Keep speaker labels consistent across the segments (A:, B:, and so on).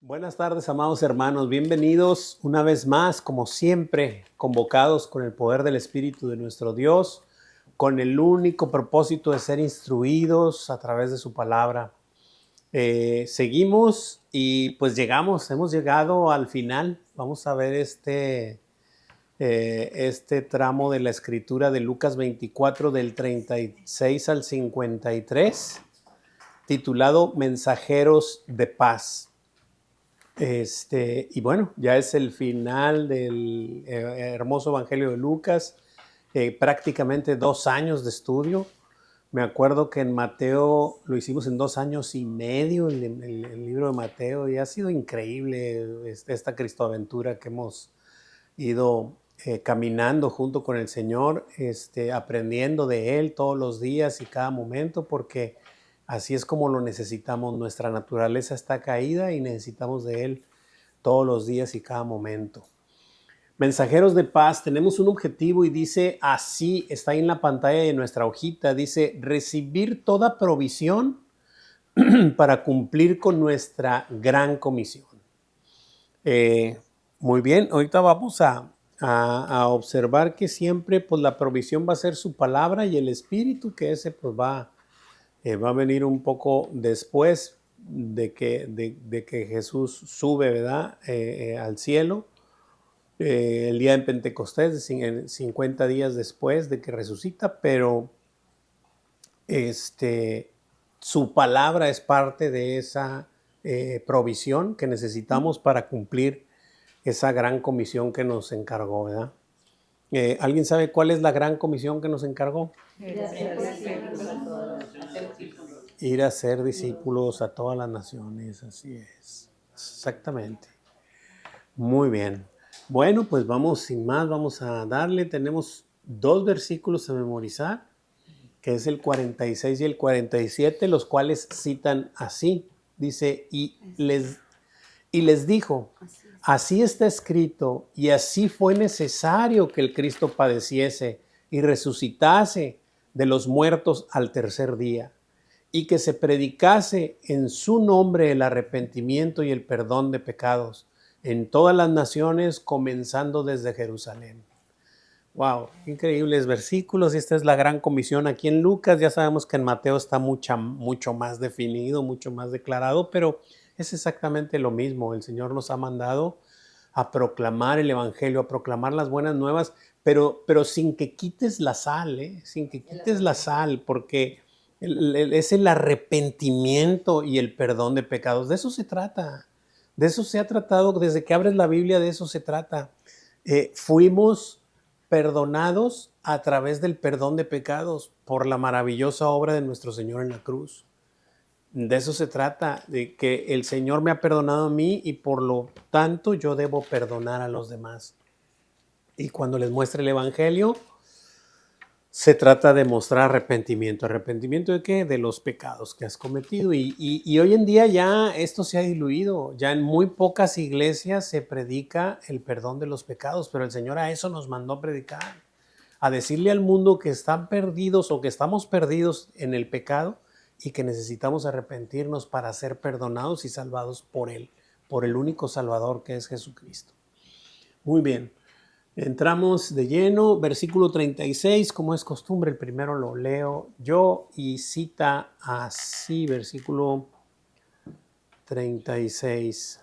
A: Buenas tardes, amados hermanos. Bienvenidos una vez más, como siempre, convocados con el poder del Espíritu de nuestro Dios, con el único propósito de ser instruidos a través de su palabra. Seguimos y pues hemos llegado al final. Vamos a ver este tramo de la escritura de Lucas 24 del 36 al 53, titulado Mensajeros de Paz. Y bueno, ya es el final del hermoso Evangelio de Lucas, prácticamente 2 años de estudio. Me acuerdo que en Mateo lo hicimos en 2 años y medio, el libro de Mateo, y ha sido increíble esta cristoaventura que hemos ido caminando junto con el Señor, aprendiendo de Él todos los días y cada momento, porque así es como lo necesitamos. Nuestra naturaleza está caída y necesitamos de Él todos los días y cada momento. Mensajeros de paz, tenemos un objetivo y dice así, está ahí en la pantalla de nuestra hojita, dice recibir toda provisión para cumplir con nuestra gran comisión. Muy bien, ahorita vamos a observar que siempre pues la provisión va a ser su palabra y el Espíritu, que ese pues va a venir un poco después de que Jesús sube, ¿verdad? Al cielo. El día de Pentecostés, 50 días después de que resucita, pero su palabra es parte de esa provisión que necesitamos para cumplir esa gran comisión que nos encargó, ¿verdad? ¿Alguien sabe cuál es la gran comisión que nos encargó? Ir a ser discípulos a todas las naciones, así es, exactamente. Muy bien. Bueno, pues vamos sin más, vamos a darle. Tenemos 2 versículos a memorizar, que es el 46 y el 47, los cuales citan así. Dice, y les dijo, así está escrito, y así fue necesario que el Cristo padeciese y resucitase de los muertos al tercer día, y que se predicase en su nombre el arrepentimiento y el perdón de pecados en todas las naciones, comenzando desde Jerusalén. Wow, increíbles versículos. Esta es la gran comisión aquí en Lucas. Ya sabemos que en Mateo está mucho más definido, mucho más declarado, pero es exactamente lo mismo. El Señor nos ha mandado a proclamar el Evangelio, a proclamar las buenas nuevas, pero sin que quites la sal, sin que quites la sal, porque es el arrepentimiento y el perdón de pecados. De eso se trata. De eso se ha tratado desde que abres la Biblia, de eso se trata. Fuimos perdonados a través del perdón de pecados por la maravillosa obra de nuestro Señor en la cruz. De eso se trata, de que el Señor me ha perdonado a mí y por lo tanto yo debo perdonar a los demás. Y cuando les muestre el Evangelio, se trata de mostrar arrepentimiento. ¿Arrepentimiento de qué? De los pecados que has cometido. Y hoy en día ya esto se ha diluido. Ya en muy pocas iglesias se predica el perdón de los pecados, pero el Señor a eso nos mandó a predicar. A decirle al mundo que están perdidos o que estamos perdidos en el pecado y que necesitamos arrepentirnos para ser perdonados y salvados por Él, por el único Salvador que es Jesucristo. Muy bien. Entramos de lleno, versículo 36, como es costumbre, el primero lo leo yo y cita así, versículo 36.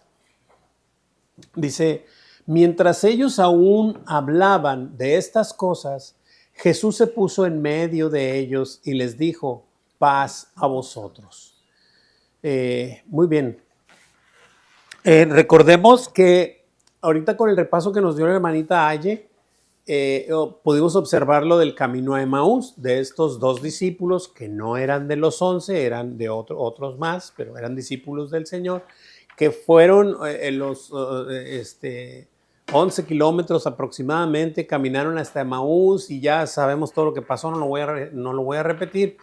A: Dice, mientras ellos aún hablaban de estas cosas, Jesús se puso en medio de ellos y les dijo, paz a vosotros. Muy bien. Recordemos que ahorita con el repaso que nos dio la hermanita Aye, pudimos observar lo del camino a Emaús, de estos 2 discípulos que no eran de los 11, eran de otros más, pero eran discípulos del Señor, que fueron los 11 kilómetros aproximadamente, caminaron hasta Emaús y ya sabemos todo lo que pasó, no lo voy a repetir,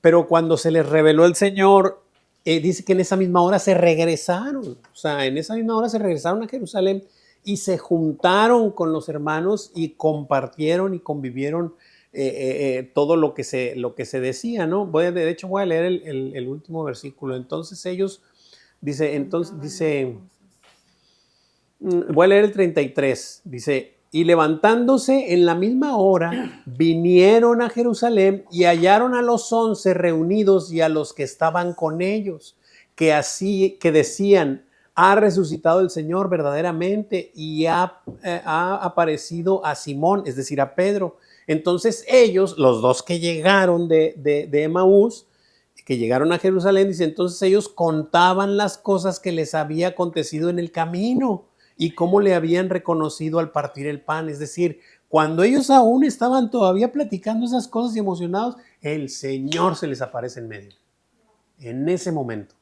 A: pero cuando se les reveló el Señor, dice que en esa misma hora se regresaron, o sea, en esa misma hora se regresaron a Jerusalén y se juntaron con los hermanos y compartieron y convivieron todo lo que se decía, ¿no? De hecho, voy a leer el último versículo. Entonces ellos voy a leer el 33, dice, y levantándose en la misma hora, vinieron a Jerusalén y hallaron a los 11 reunidos y a los que estaban con ellos, que decían, ha resucitado el Señor verdaderamente y ha aparecido a Simón, es decir, a Pedro. Entonces ellos, los dos que llegaron de Emaús, que llegaron a Jerusalén, dice, entonces ellos contaban las cosas que les había acontecido en el camino y cómo le habían reconocido al partir el pan. Es decir, cuando ellos aún estaban todavía platicando esas cosas y emocionados, el Señor se les aparece en medio. En ese momento.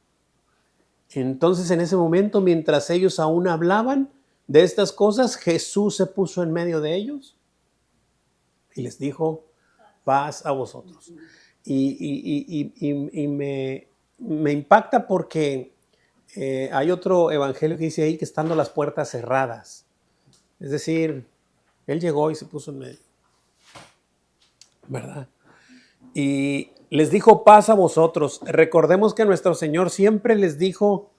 A: Entonces, en ese momento, mientras ellos aún hablaban de estas cosas, Jesús se puso en medio de ellos y les dijo, paz a vosotros. Y me impacta porque hay otro evangelio que dice ahí que estando las puertas cerradas. Es decir, él llegó y se puso en medio, ¿verdad? Y les dijo paz a vosotros. Recordemos que nuestro Señor siempre les dijo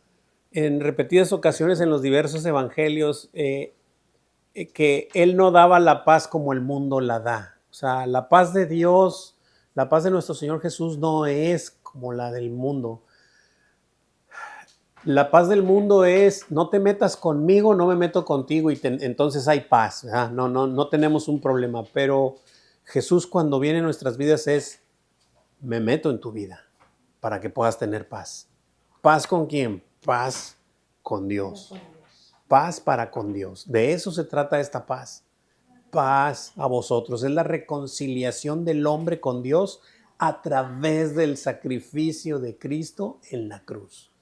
A: en repetidas ocasiones en los diversos evangelios que Él no daba la paz como el mundo la da. O sea, la paz de Dios, la paz de nuestro Señor Jesús no es como la del mundo. La paz del mundo es, no te metas conmigo, no me meto contigo y entonces hay paz. ¿Verdad? No tenemos un problema. Pero Jesús cuando viene en nuestras vidas es, me meto en tu vida para que puedas tener paz. ¿Paz con quién? Paz con Dios. Paz para con Dios. De eso se trata esta paz. Paz a vosotros. Es la reconciliación del hombre con Dios a través del sacrificio de Cristo en la cruz.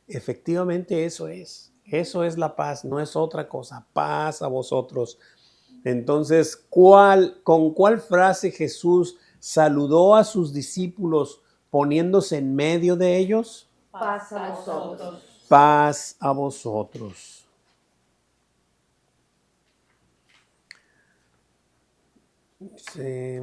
A: Efectivamente eso es. Eso es la paz, no es otra cosa. Paz a vosotros. Entonces, ¿con cuál frase Jesús saludó a sus discípulos poniéndose en medio de ellos?
B: Paz a vosotros.
A: Paz a vosotros. Sí.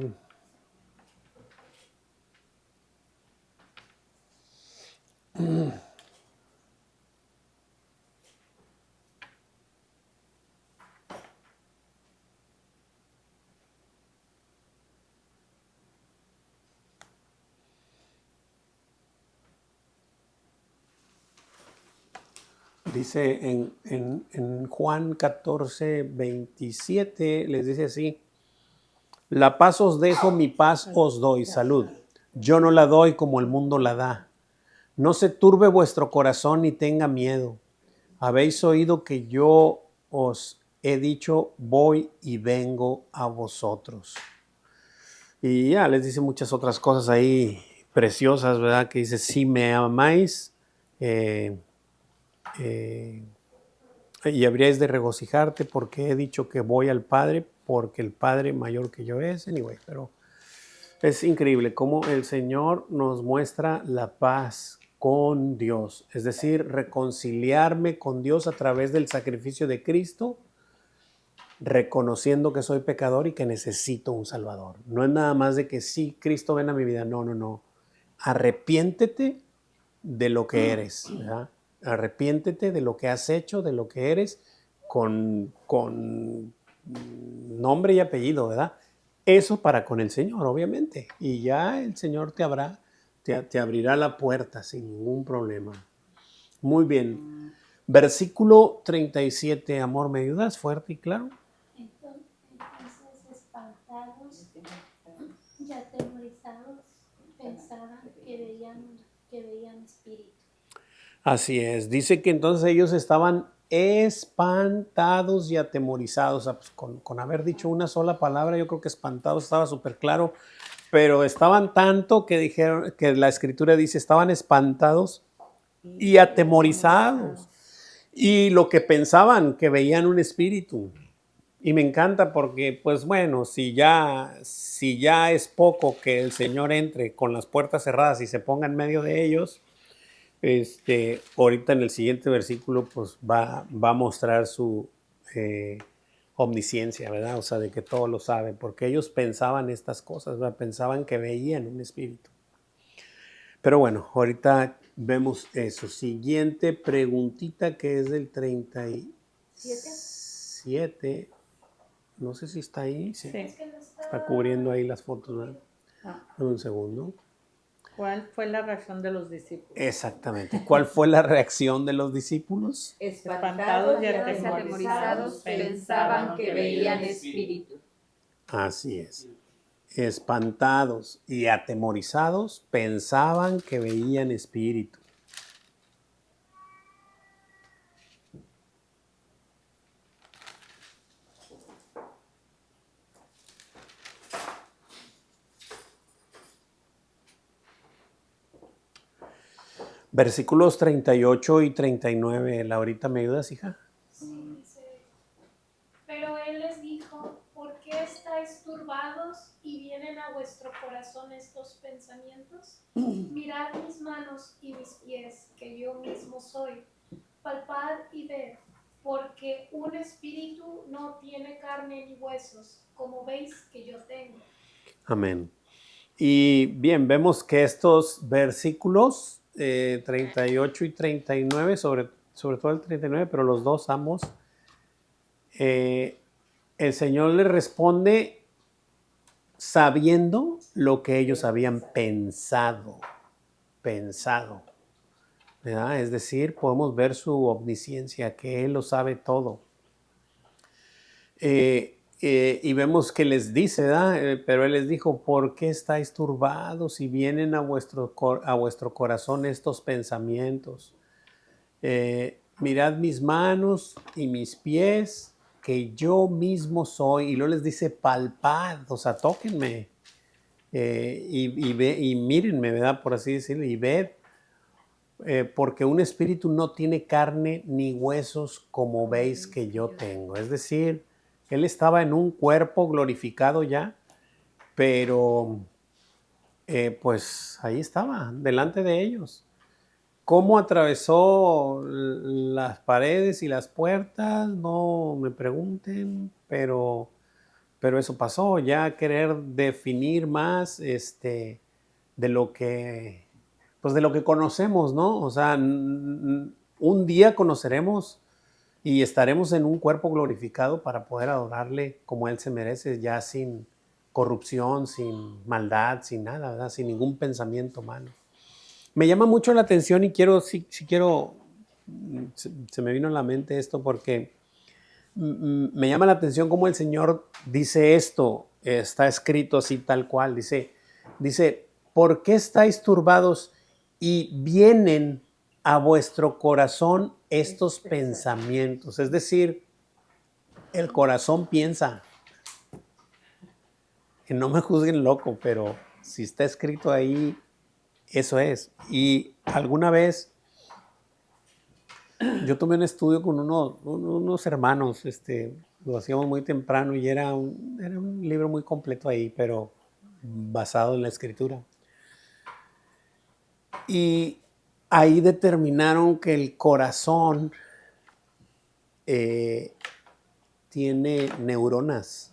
A: Dice en Juan 14, 27, les dice así, la paz os dejo, mi paz os doy, salud. Yo no la doy como el mundo la da. No se turbe vuestro corazón ni tenga miedo. Habéis oído que yo os he dicho, voy y vengo a vosotros. Y ya les dice muchas otras cosas ahí preciosas, ¿verdad? Que dice, si me amáis, y habríais de regocijarte porque he dicho que voy al Padre, porque el Padre mayor que yo es. Anyway, pero es increíble cómo el Señor nos muestra la paz con Dios. Es decir, reconciliarme con Dios a través del sacrificio de Cristo, reconociendo que soy pecador y que necesito un Salvador. No es nada más de que sí, Cristo ven a mi vida. No. Arrepiéntete de lo que eres, ¿verdad? Arrepiéntete de lo que has hecho, de lo que eres, con nombre y apellido, ¿verdad? Eso para con el Señor, obviamente. Y ya el Señor te abrirá la puerta sin ningún problema. Muy bien. Versículo 37, amor, ¿me ayudas? Fuerte y claro.
C: Entonces espantados y atemorizados pensaban que veían espíritu.
A: Así es. Dice que entonces ellos estaban espantados y atemorizados. O sea, pues con haber dicho una sola palabra, yo creo que espantados estaba súper claro. Pero estaban tanto que dijeron, que la escritura dice, estaban espantados y atemorizados. Y lo que pensaban, que veían un espíritu. Y me encanta porque, pues bueno, si ya es poco que el Señor entre con las puertas cerradas y se ponga en medio de ellos, ahorita en el siguiente versículo, pues va a mostrar su omnisciencia, ¿verdad? O sea, de que todo lo sabe, porque ellos pensaban estas cosas, ¿verdad? Pensaban que veían un espíritu. Pero bueno, ahorita Vemos eso. Siguiente preguntita que es del 37. No sé si está ahí. Sí.
B: Sí.
A: Está cubriendo ahí las fotos, ¿verdad? Dame un segundo.
B: ¿Cuál fue la reacción de los discípulos?
A: Exactamente. ¿Cuál fue la reacción de los discípulos?
B: Espantados y
D: atemorizados, pensaban que veían espíritu.
A: Así es. Espantados y atemorizados pensaban que veían espíritu. Versículos 38 y 39. Laurita, ¿me ayudas, hija?
C: Sí, dice, pero él les dijo, ¿por qué estáis turbados y vienen a vuestro corazón estos pensamientos? Mirad mis manos y mis pies, que yo mismo soy. Palpad y ved, porque un espíritu no tiene carne ni huesos, como veis que yo tengo.
A: Amén. Y bien, vemos que estos versículos 38 y 39, sobre todo el 39, pero los dos ambos, el Señor les responde sabiendo lo que ellos habían pensado, ¿verdad? Es decir, podemos ver su omnisciencia, que Él lo sabe todo. Y vemos que les dice, ¿verdad? Pero Él les dijo, ¿por qué estáis turbados y vienen a vuestro corazón estos pensamientos? Mirad mis manos y mis pies, que yo mismo soy. Y luego les dice, palpad, o sea, tóquenme. Y mírenme, ¿verdad? Por así decirlo, y ved, porque un espíritu no tiene carne ni huesos como veis que yo tengo. Es decir, Él estaba en un cuerpo glorificado ya, pero pues ahí estaba, delante de ellos. ¿Cómo atravesó las paredes y las puertas? No me pregunten, pero eso pasó. Ya querer definir más de lo que, pues de lo que conocemos, ¿no? O sea, un día conoceremos y estaremos en un cuerpo glorificado para poder adorarle como Él se merece, ya sin corrupción, sin maldad, sin nada, ¿verdad? Sin ningún pensamiento malo. Me llama mucho la atención y quiero, si quiero, se me vino a la mente esto porque me llama la atención cómo el Señor dice esto, está escrito así tal cual, dice, ¿por qué estáis turbados y vienen a vuestro corazón estos pensamientos? Es decir, el corazón piensa, que no me juzguen loco, pero si está escrito ahí, eso es. Y alguna vez yo tomé un estudio con unos hermanos, lo hacíamos muy temprano y era un libro muy completo ahí, pero basado en la escritura. Y ahí determinaron que el corazón tiene neuronas.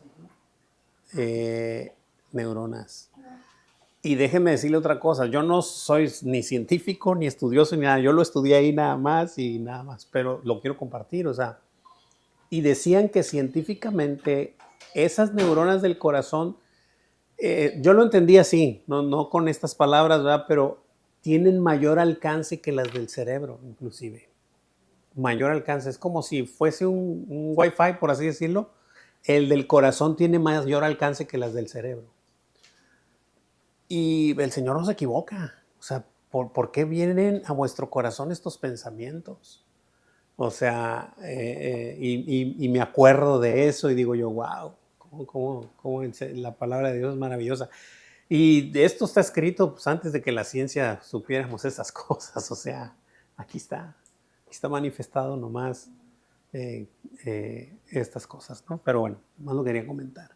A: Y déjeme decirle otra cosa, yo no soy ni científico, ni estudioso, ni nada, yo lo estudié ahí nada más, pero lo quiero compartir, o sea, y decían que científicamente esas neuronas del corazón, yo lo entendí así, no con estas palabras, ¿verdad? Pero tienen mayor alcance que las del cerebro, inclusive. Mayor alcance, es como si fuese un Wi-Fi, por así decirlo, el del corazón tiene mayor alcance que las del cerebro. Y el Señor no se equivoca. O sea, ¿por qué vienen a vuestro corazón estos pensamientos? O sea, y me acuerdo de eso y digo yo, wow, cómo la palabra de Dios es maravillosa. Y de esto está escrito pues, antes de que la ciencia supiéramos esas cosas. O sea, aquí está manifestado nomás estas cosas, ¿no? Pero bueno, más lo quería comentar.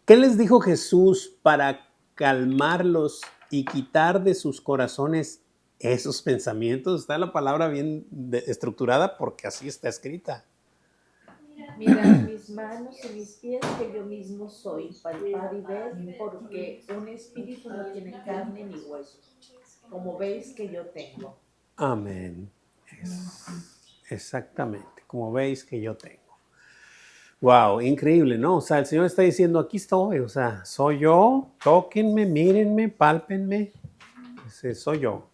A: ¿Qué les dijo Jesús para calmarlos y quitar de sus corazones esos pensamientos? Está la palabra bien estructurada porque así está escrita.
D: Mirad mis manos y mis pies, que yo mismo soy. Palpad y ved, porque un espíritu no tiene carne ni huesos. como veis que yo tengo.
A: Amén. Exactamente, como veis que yo tengo. Wow, increíble, ¿no? O sea, el Señor está diciendo, aquí estoy, o sea, soy yo, tóquenme, mírenme, pálpenme, soy yo.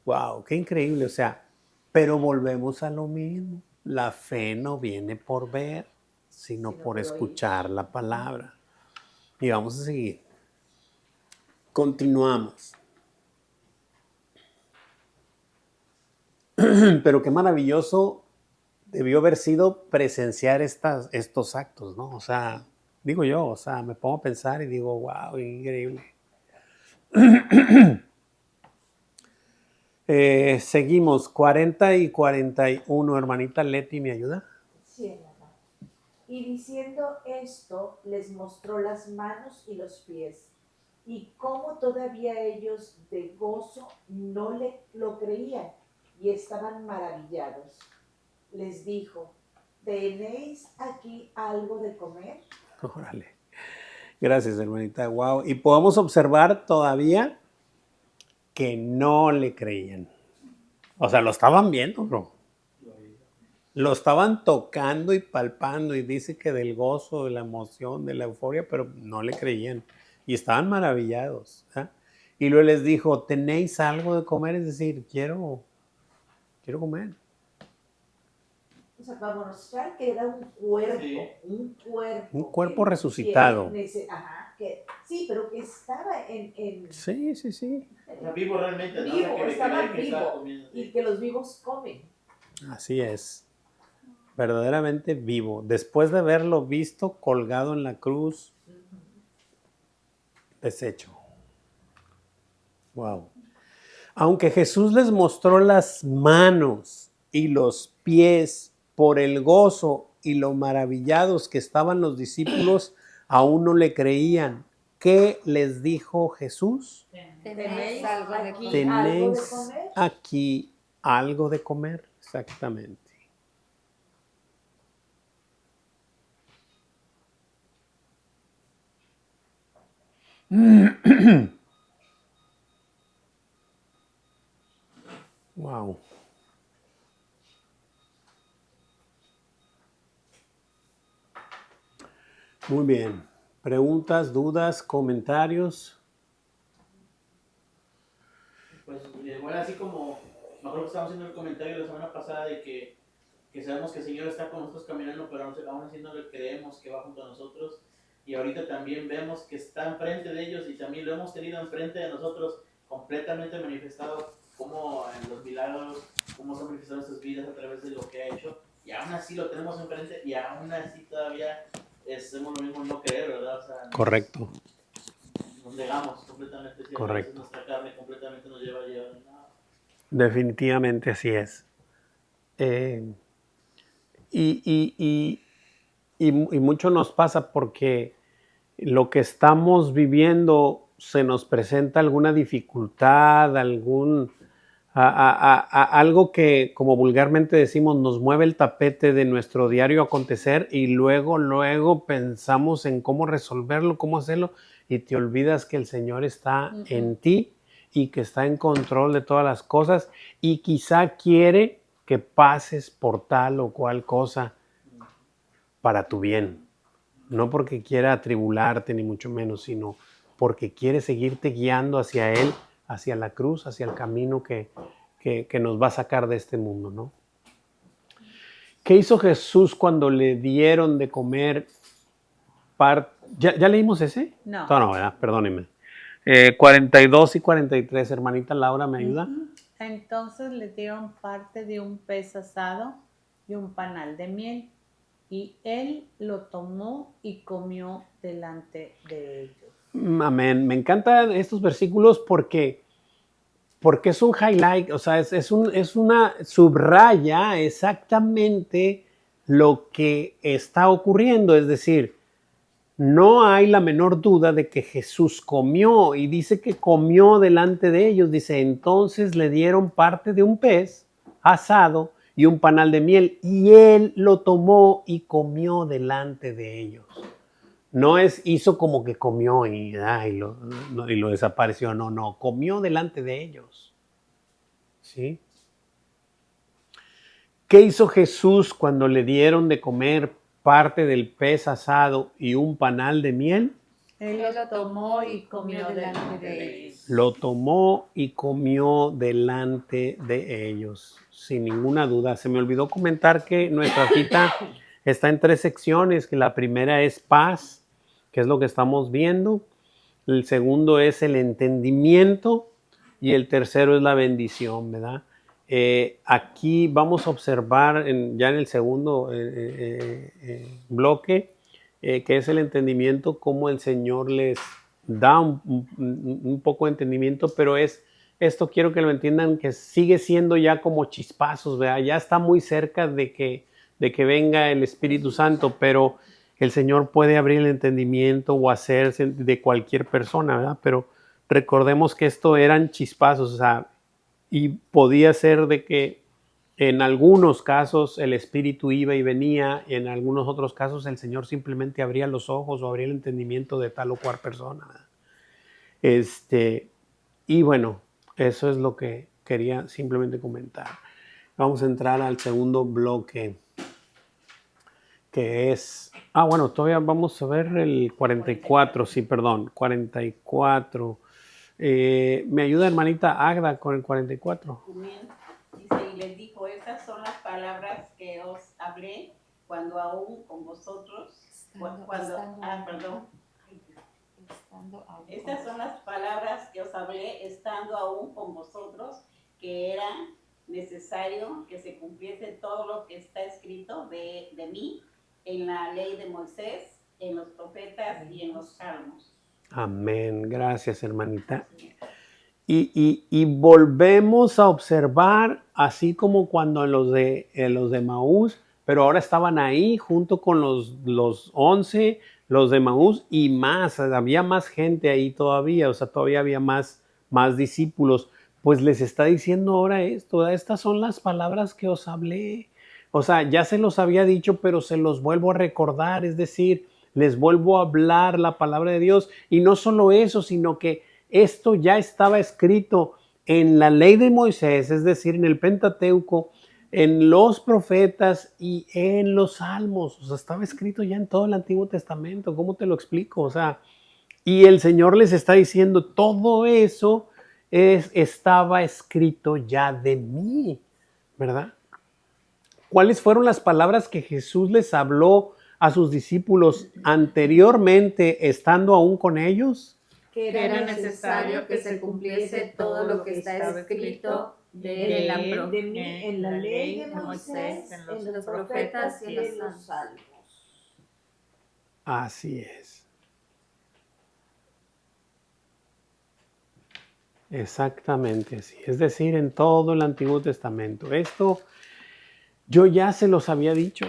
A: Wow, qué increíble, o sea, pero volvemos a lo mismo. La fe no viene por ver, sino por escuchar la palabra. Y vamos a seguir. Continuamos. Pero qué maravilloso debió haber sido presenciar estos actos, ¿no? O sea, digo yo, o sea, me pongo a pensar y digo, wow, increíble. Seguimos, 40 y 41, hermanita Leti, ¿me ayuda?
D: Sí, hermana. Y diciendo esto, les mostró las manos y los pies. Y cómo todavía ellos de gozo no lo creían y estaban maravillados. Les dijo, ¿tenéis aquí algo de comer?
A: Órale. Gracias, hermanita. Wow. Y podemos observar todavía que no le creían. O sea, lo estaban viendo, bro. Lo estaban tocando y palpando y dice que del gozo, de la emoción, de la euforia, pero no le creían. Y estaban maravillados. ¿Eh? Y luego les dijo, ¿tenéis algo de comer? Es decir, quiero comer.
D: O sea, para mostrar que era un cuerpo,
E: Sí.
D: un cuerpo.
A: Un cuerpo resucitado.
D: Sí, pero que estaba en
A: Sí.
E: O sea, vivo realmente, ¿no?
D: Vivo,
E: O sea, que
D: estaba
E: creía que estaba
D: vivo.
E: comiendo, sí.
D: Y que los vivos comen.
A: Así es. Verdaderamente vivo. Después de haberlo visto colgado en la cruz, deshecho. Wow. Aunque Jesús les mostró las manos y los pies por el gozo y lo maravillados que estaban los discípulos, aún no le creían. ¿Qué les dijo Jesús?
D: ¿Tenéis algo de
A: Tenéis
D: comer?
A: aquí algo de comer. Exactamente. Wow. Muy bien. Preguntas, dudas, comentarios.
E: Pues igual así como, me acuerdo que estábamos haciendo el comentario la semana pasada de que sabemos que el Señor está con nosotros caminando, pero aún así no le creemos que va junto a nosotros. Y ahorita también vemos que está enfrente de ellos y también lo hemos tenido enfrente de nosotros, completamente manifestado, como en los milagros, cómo se han manifestado en sus vidas a través de lo que ha hecho. Y aún así lo tenemos enfrente y aún así todavía hacemos lo mismo no creer, ¿verdad? O sea,
A: Correcto.
E: nos negamos completamente. Si
A: Correcto.
E: nuestra carne completamente nos lleva a llevar nada.
A: Definitivamente así es. Y mucho nos pasa porque lo que estamos viviendo se nos presenta alguna dificultad, algo que, como vulgarmente decimos, nos mueve el tapete de nuestro diario acontecer y luego pensamos en cómo resolverlo, cómo hacerlo y te olvidas que el Señor está en ti y que está en control de todas las cosas y quizá quiere que pases por tal o cual cosa para tu bien. No porque quiera atribularte ni mucho menos, sino porque quiere seguirte guiando hacia Él, hacia la cruz, hacia el camino que nos va a sacar de este mundo, ¿no? ¿Qué hizo Jesús cuando le dieron de comer? ¿Ya leímos ese?
B: No.
A: No, ¿verdad? Perdónenme. 42 y 43, hermanita Laura, ¿me ayuda?
B: Entonces le dieron parte de un pez asado y un panal de miel. Y él lo tomó y comió delante de ellos.
A: Amén. Me encantan estos versículos porque es un highlight, o sea, es una subraya exactamente lo que está ocurriendo. Es decir, no hay la menor duda de que Jesús comió y dice que comió delante de ellos. Dice, entonces le dieron parte de un pez asado y un panal de miel y él lo tomó y comió delante de ellos. No es hizo como que comió y lo desapareció. No, no, comió delante de ellos. ¿Sí? ¿Qué hizo Jesús cuando le dieron de comer parte del pez asado y un panal de miel?
B: Él lo tomó y comió delante de ellos.
A: Lo tomó y comió delante de ellos, sin ninguna duda. Se me olvidó comentar que nuestra cita está en 3 secciones, que la primera es paz, que es lo que estamos viendo. El segundo es el entendimiento y el tercero es la bendición, ¿verdad? Aquí vamos a observar ya en el segundo bloque, que es el entendimiento, cómo el Señor les da un poco de entendimiento, pero esto quiero que lo entiendan, que sigue siendo ya como chispazos, ¿verdad? Ya está muy cerca de que venga el Espíritu Santo, pero el Señor puede abrir el entendimiento o hacerse de cualquier persona, ¿verdad? Pero recordemos que esto eran chispazos, o sea, y podía ser de que en algunos casos el Espíritu iba y venía, y en algunos otros casos el Señor simplemente abría los ojos o abría el entendimiento de tal o cual persona, ¿verdad? Y bueno, eso es lo que quería simplemente comentar. Vamos a entrar al segundo bloque, que es... bueno, todavía vamos a ver el 44, sí, perdón, 44. ¿Me ayuda, hermanita Agda, con el 44?
F: Dice, y les dijo, estas son las palabras que os hablé cuando aún con vosotros, Estas son las palabras que os hablé estando aún con vosotros, que era necesario que se cumpliese todo lo que está escrito de mí en la ley de Moisés, en los profetas y en los salmos.
A: Amén. Gracias, hermanita. Y volvemos a observar, así como cuando los de Maús, pero ahora estaban ahí junto con los 11, los de Maús y más, había más gente ahí todavía, o sea, todavía había más discípulos. Pues les está diciendo ahora esto, estas son las palabras que os hablé. O sea, ya se los había dicho, pero se los vuelvo a recordar, es decir, les vuelvo a hablar la palabra de Dios. Y no solo eso, sino que esto ya estaba escrito en la ley de Moisés, es decir, en el Pentateuco, en los profetas y en los salmos. O sea, estaba escrito ya en todo el Antiguo Testamento. ¿Cómo te lo explico? O sea, y el Señor les está diciendo, todo eso estaba escrito ya de mí, ¿verdad? ¿Cuáles fueron las palabras que Jesús les habló a sus discípulos anteriormente, estando aún con ellos?
D: Que era necesario que se cumpliese todo lo que está escrito de mí en la ley de Moisés, en los profetas y en los salmos.
A: Así es. Exactamente así. Es decir, en todo el Antiguo Testamento. Esto yo ya se los había dicho,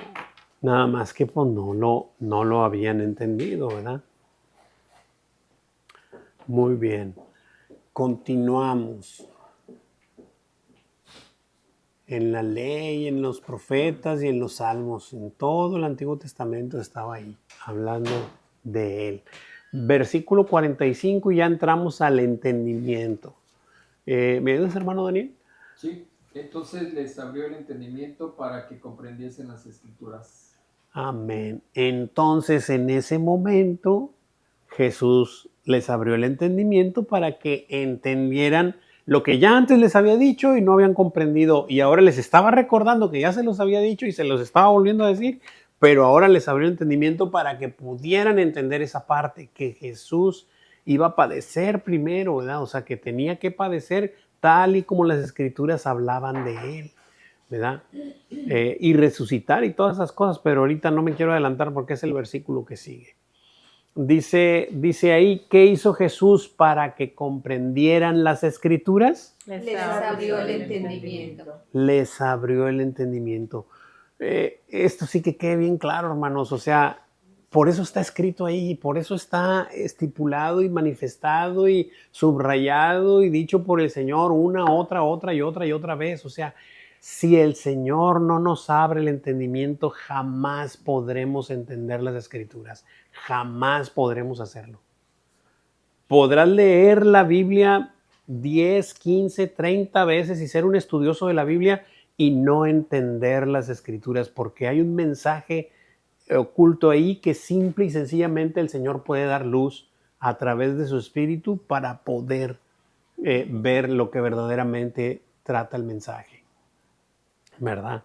A: nada más que pues no lo habían entendido, ¿verdad? Muy bien. Continuamos. En la ley, en los profetas y en los salmos, en todo el Antiguo Testamento estaba ahí, hablando de él. Versículo 45, ya entramos al entendimiento. ¿Me ayudas, hermano Daniel?
G: Sí, entonces les abrió el entendimiento para que comprendiesen las Escrituras.
A: Amén. Entonces, en ese momento, Jesús les abrió el entendimiento para que entendieran lo que ya antes les había dicho y no habían comprendido, y ahora les estaba recordando que ya se los había dicho y se los estaba volviendo a decir, pero ahora les abrió el entendimiento para que pudieran entender esa parte, que Jesús iba a padecer primero, ¿verdad? O sea, que tenía que padecer tal y como las Escrituras hablaban de él, ¿verdad? Y resucitar y todas esas cosas, pero ahorita no me quiero adelantar porque es el versículo que sigue. Dice ahí, ¿qué hizo Jesús para que comprendieran las Escrituras?
D: Les abrió el entendimiento.
A: Les abrió el entendimiento. Esto sí que quede bien claro, hermanos. O sea, por eso está escrito ahí, por eso está estipulado y manifestado y subrayado y dicho por el Señor una, otra y otra vez. O sea, Si el Señor no nos abre el entendimiento, jamás podremos entender las Escrituras. Jamás podremos hacerlo. Podrás leer la Biblia 10, 15, 30 veces y ser un estudioso de la Biblia y no entender las Escrituras, porque hay un mensaje oculto ahí que simple y sencillamente el Señor puede dar luz a través de su Espíritu para poder ver lo que verdaderamente trata el mensaje, ¿verdad?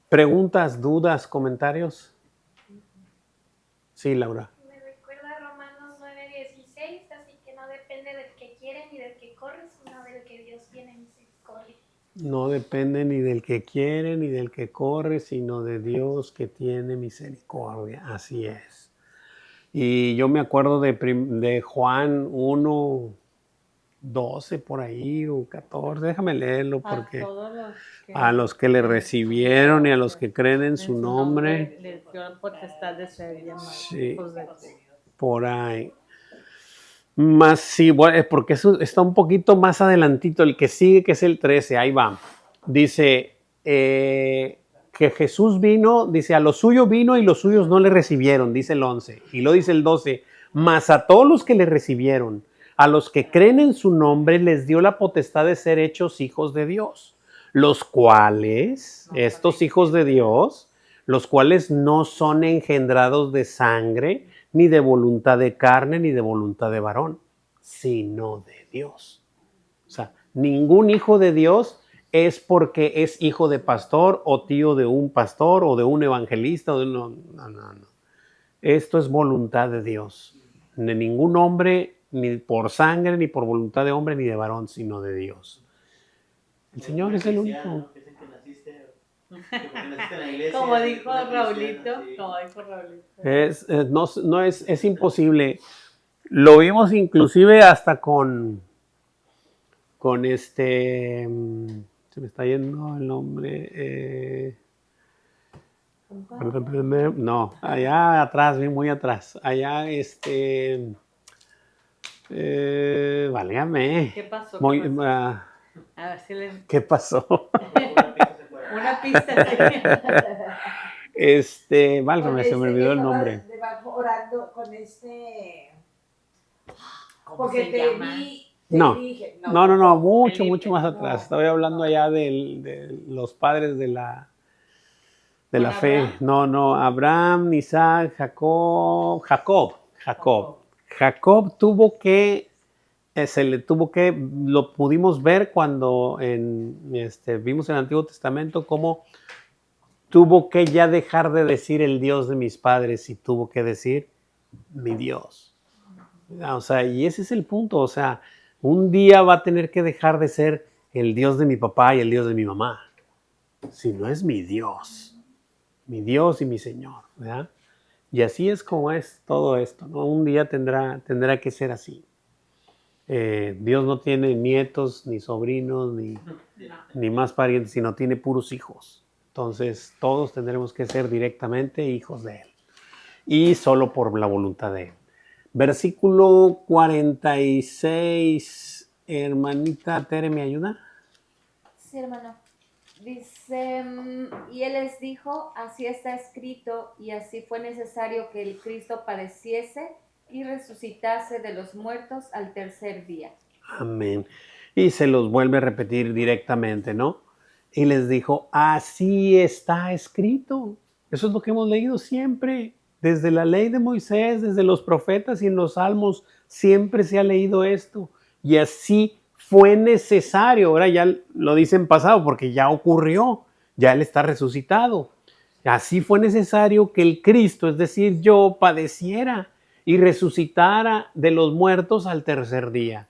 A: ¿Preguntas, dudas, comentarios? Sí, Laura.
C: Me recuerda Romanos 9:16, así que no depende del que quiere ni del que corre, sino del que Dios tiene misericordia.
A: No depende ni del que quiere ni del que corre, sino de Dios que tiene misericordia. Así es. Y yo me acuerdo de Juan 1, 12 por ahí o 14. Déjame leerlo porque a los que le recibieron y a los que creen en su nombre,
B: les dio potestad de ser llamados
A: sí,
B: hijos de Dios.
A: por ahí. Más sí, bueno, porque eso está un poquito más adelantito, el que sigue, que es el 13, ahí va. Dice que Jesús vino, dice, a los suyos vino y los suyos no le recibieron, dice el 11. Y lo dice el 12, mas a todos los que le recibieron, a los que creen en su nombre, les dio la potestad de ser hechos hijos de Dios, los cuales, estos hijos de Dios, los cuales no son engendrados de sangre, ni de voluntad de carne, ni de voluntad de varón, sino de Dios. O sea, ningún hijo de Dios es porque es hijo de pastor o tío de un pastor o de un evangelista. O de no. Esto es voluntad de Dios. De ningún hombre, ni por sangre, ni por voluntad de hombre, ni de varón, sino de Dios. El Señor es el único.
B: Como dijo Raulito,
A: es imposible. Lo vimos inclusive hasta con se me está yendo el nombre. No, allá atrás, muy atrás. Allá, válgame.
B: ¿Qué pasó? A ver si les...
A: ¿Qué pasó?
B: Una pista.
A: Válgame, se me olvidó el nombre.
D: Orando con porque te vi.
A: No,
D: dije,
A: no, mucho más atrás. Estaba hablando allá de los padres de la fe.
B: Abraham?
A: No, Abraham, Isaac, Jacob tuvo que, lo pudimos ver cuando vimos en el Antiguo Testamento cómo tuvo que ya dejar de decir el Dios de mis padres y tuvo que decir mi Dios. O sea, y ese es el punto. O sea, un día va a tener que dejar de ser el Dios de mi papá y el Dios de mi mamá. Si no es mi Dios y mi Señor, ¿verdad? Y así es como es todo esto, ¿no? Un día tendrá que ser así. Dios no tiene nietos, ni sobrinos, ni más parientes, sino tiene puros hijos. Entonces, todos tendremos que ser directamente hijos de Él. Y solo por la voluntad de Él. Versículo 46, hermanita Tere, ¿me ayuda?
H: Sí, hermano. Dice, y él les dijo, así está escrito, y así fue necesario que el Cristo padeciese y resucitase de los muertos al tercer día.
A: Amén. Y se los vuelve a repetir directamente, ¿no? Y les dijo, así está escrito. Eso es lo que hemos leído siempre. Desde la ley de Moisés, desde los profetas y en los salmos, siempre se ha leído esto. Y así fue necesario. Ahora ya lo dice en pasado porque ya ocurrió. Ya Él está resucitado. Así fue necesario que el Cristo, es decir, yo, padeciera y resucitara de los muertos al tercer día.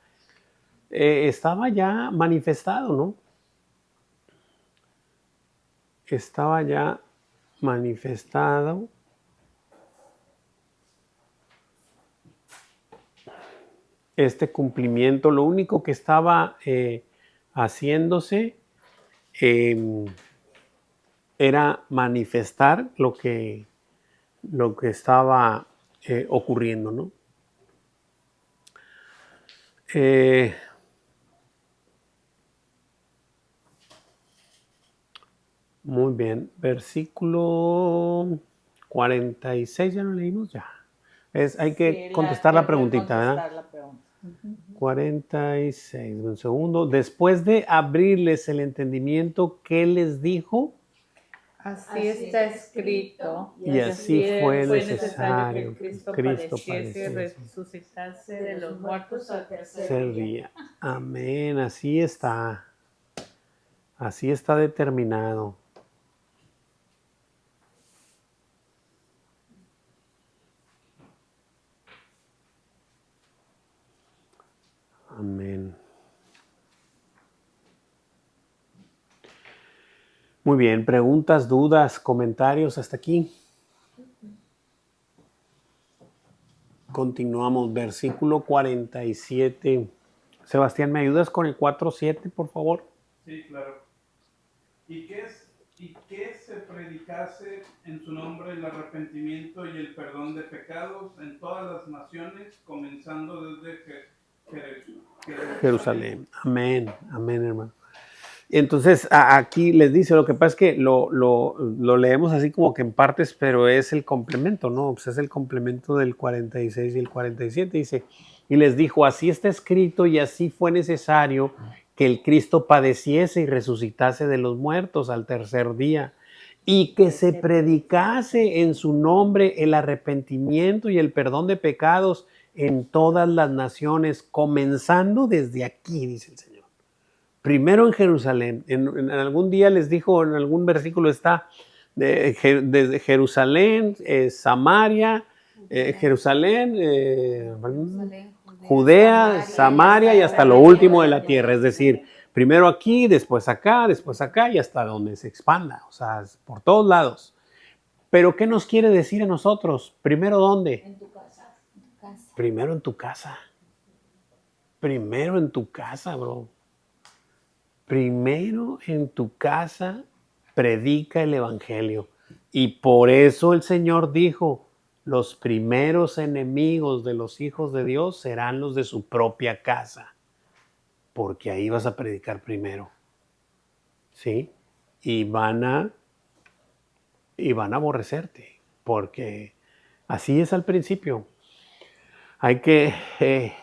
A: Estaba ya manifestado, ¿no? Estaba ya manifestado. Este cumplimiento, lo único que estaba haciéndose era manifestar lo que estaba ocurriendo, ¿no? Muy bien. Versículo 46, ¿ya lo leímos? Ya. Hay que
B: Sí,
A: contestar la
B: hay que
A: preguntita, ¿verdad?
B: contestar la pregunta.
A: 46, un segundo. Después de abrirles el entendimiento, ¿qué les dijo?
B: Así está escrito.
A: Y así fue
B: fue
A: necesario
B: que el Cristo,
A: Cristo
B: padeciese y
A: padeciese.
B: resucitase de los muertos al tercer
A: Tercer
B: día.
A: día. Amén. Así está. Así está determinado. Amén. Muy bien. Preguntas, dudas, comentarios hasta aquí. Continuamos. Versículo 47. Sebastián, ¿me ayudas con el 4:7, por favor?
I: Sí, claro. ¿Y qué se predicase en su nombre el arrepentimiento y el perdón de pecados en todas las naciones, comenzando desde
A: Jerusalén. Amén. Amén, hermano. Entonces, aquí les dice, lo que pasa es que lo leemos así como que en partes, pero es el complemento, ¿no? Pues es el complemento del 46 y el 47. Dice, y les dijo, así está escrito y así fue necesario que el Cristo padeciese y resucitase de los muertos al tercer día, y que se predicase en su nombre el arrepentimiento y el perdón de pecados en todas las naciones, comenzando desde aquí, dice el Señor. Primero en Jerusalén. En algún día les dijo, en algún versículo está, desde Jerusalén, Samaria, Jerusalén, Judea, Samaria y hasta lo último de la tierra. Es decir, primero aquí, después acá y hasta donde se expanda. O sea, por todos lados. Pero ¿qué nos quiere decir a nosotros? Primero, ¿dónde?
H: En tu casa.
A: Primero en tu casa. Primero en tu casa, bro. Primero en tu casa predica el evangelio. Y por eso el Señor dijo, los primeros enemigos de los hijos de Dios serán los de su propia casa. Porque ahí vas a predicar primero. ¿Sí? Y van a aborrecerte. Porque así es al principio. Hay que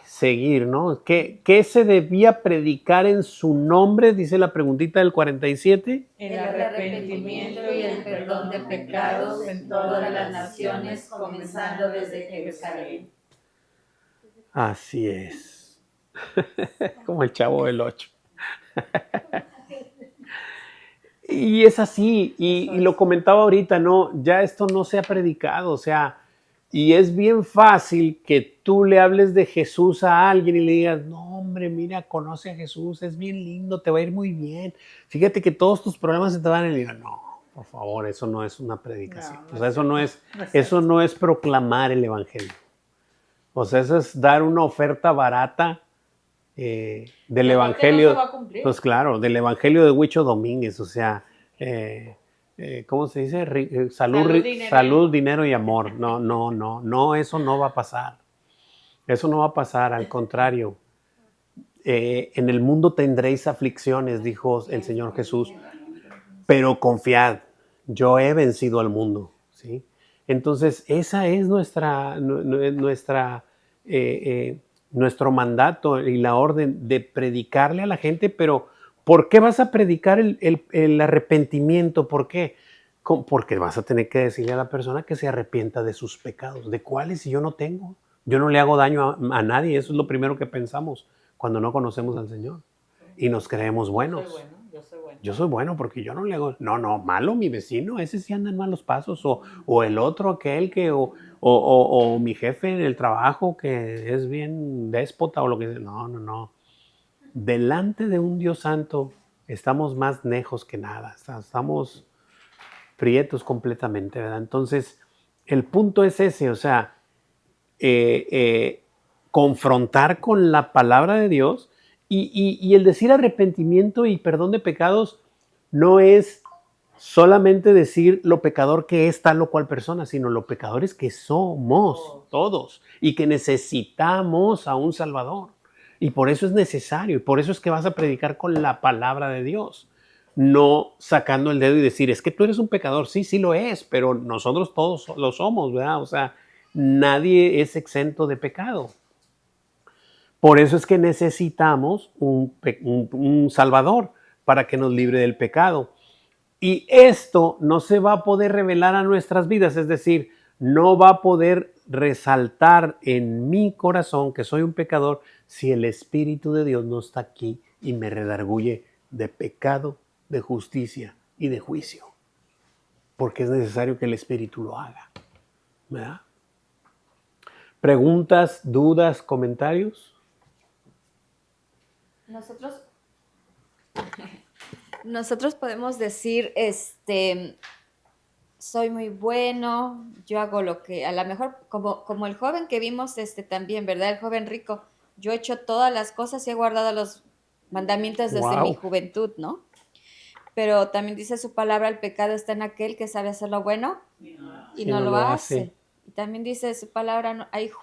A: seguir, ¿no? ¿Qué se debía predicar en su nombre? Dice la preguntita del 47.
B: El arrepentimiento y el perdón de pecados en todas las naciones, comenzando desde Jerusalén.
A: Así es. Como el Chavo del 8. Y es así, y lo comentaba ahorita, ¿no? Ya esto no se ha predicado, o sea, y es bien fácil que tú le hables de Jesús a alguien y le digas, no, hombre, mira, conoce a Jesús, es bien lindo, te va a ir muy bien. Fíjate que todos tus problemas se te van a ir. No, por favor, eso no es una predicación. O sea, eso no es proclamar el evangelio. O sea, eso es dar una oferta barata del evangelio.
B: No se va a cumplir.
A: Pues claro, del evangelio de Huicho Domínguez, o sea, ¿cómo se dice? Salud, dinero y amor. No, eso no va a pasar. Eso no va a pasar, al contrario. En el mundo tendréis aflicciones, dijo el Señor Jesús, pero confiad, yo he vencido al mundo, ¿sí? Entonces, esa es nuestro mandato y la orden de predicarle a la gente, pero ¿por qué vas a predicar el arrepentimiento? ¿Por qué? Porque vas a tener que decirle a la persona que se arrepienta de sus pecados. ¿De cuáles? Si yo no tengo. Yo no le hago daño a nadie. Eso es lo primero que pensamos cuando no conocemos al Señor. Y nos creemos buenos. Yo soy bueno porque yo no le hago. No, malo mi vecino. Ese sí anda en malos pasos. O el otro, aquel que... O mi jefe en el trabajo que es bien déspota o lo que sea. No. Delante de un Dios santo estamos más lejos que nada. Estamos prietos completamente, ¿verdad? Entonces, el punto es ese, o sea, confrontar con la palabra de Dios y el decir arrepentimiento y perdón de pecados no es solamente decir lo pecador que es tal o cual persona, sino lo pecadores que somos todos y que necesitamos a un Salvador. Y por eso es necesario, y por eso es que vas a predicar con la palabra de Dios. no sacando el dedo y decir, es que tú eres un pecador. Sí, sí lo es, pero nosotros todos lo somos, ¿verdad? O sea, nadie es exento de pecado. Por eso es que necesitamos un Salvador para que nos libre del pecado. Y esto no se va a poder revelar a nuestras vidas, es decir, no va a poder resaltar en mi corazón que soy un pecador si el Espíritu de Dios no está aquí y me redarguye de pecado, de justicia y de juicio. Porque es necesario que el Espíritu lo haga, ¿verdad? ¿Preguntas, dudas, comentarios?
H: Nosotros podemos decir, soy muy bueno, yo hago lo que, a lo mejor, como el joven que vimos también, ¿verdad? El joven rico, yo he hecho todas las cosas y he guardado los mandamientos desde mi juventud, ¿no? Pero también dice su palabra, el pecado está en aquel que sabe hacer lo bueno y no lo hace. Y también dice su palabra,